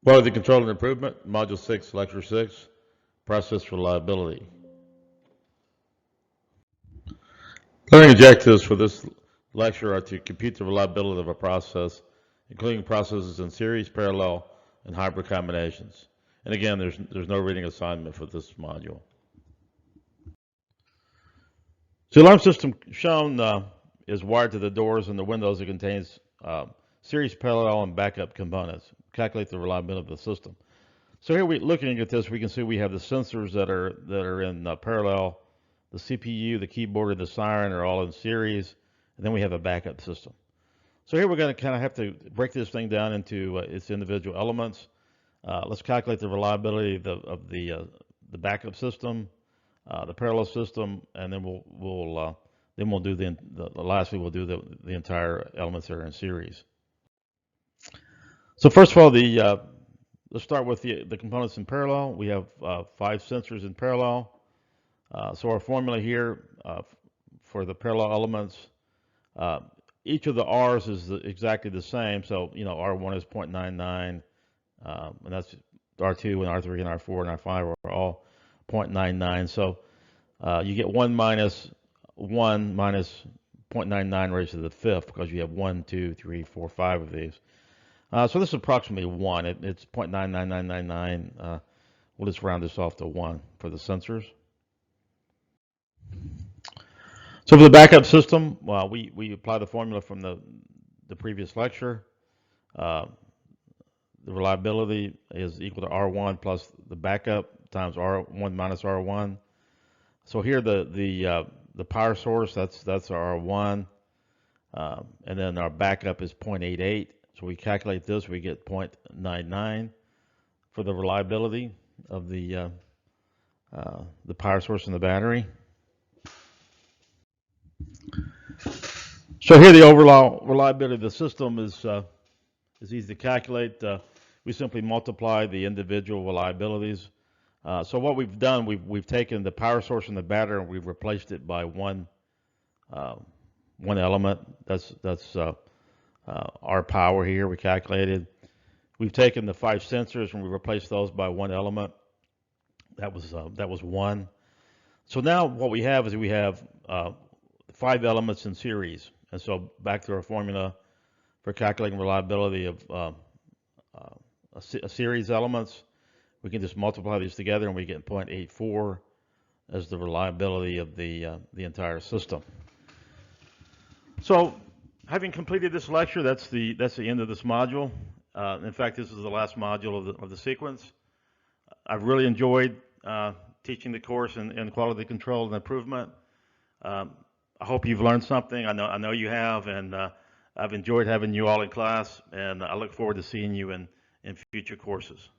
Quality Control and Improvement, Module 6, Lecture 6, Process Reliability. Learning objectives for this lecture are to compute the reliability of a process, including processes in series, parallel, and hybrid combinations. And again, there's no reading assignment for this module. So the alarm system shown is wired to the doors and the windows. It contains series, parallel, and backup components. Calculate the reliability of the system. So here, looking at this, we can see we have the sensors that are in parallel. The CPU, the keyboard, and the siren are all in series, and then we have a backup system. So here we're going to kind of have to break this thing down into its individual elements. Let's calculate the reliability of the backup system, the parallel system, and then we'll do lastly we'll do the entire elements that are in series. So first of all, let's start with the components in parallel. We have 5 sensors in parallel. So our formula here for the parallel elements, each of the R's is exactly the same. So R1 is 0.99, and that's R2 and R3 and R4 and R5 are all 0.99. So you get 1 minus 0.99 raised to the 5th because you have 1, 2, 3, 4, 5 of these. So this is approximately 1. It's 0.99999. We'll just round this off to 1 for the sensors. So for the backup system, we apply the formula from the previous lecture. The reliability is equal to R1 plus the backup times R1 minus R1. So here the power source, that's our R1, and then our backup is 0.88. So we calculate this, we get 0.99 for the reliability of the power source and the battery. So here the overall reliability of the system is easy to calculate. We simply multiply the individual reliabilities. So what we've done, we've taken the power source and the battery and we've replaced it by one element. That's our power here. We calculated. We've taken the 5 sensors and we replaced those by 1 element. That was 1. So now what we have is we have 5 elements in series. And so back to our formula for calculating reliability of a series elements, we can just multiply these together and we get 0.84 as the reliability of the entire system. So having completed this lecture, that's the end of this module. In fact, this is the last module of the sequence. I've really enjoyed teaching the course in quality control and improvement. I hope you've learned something. I know you have, and I've enjoyed having you all in class, and I look forward to seeing you in future courses.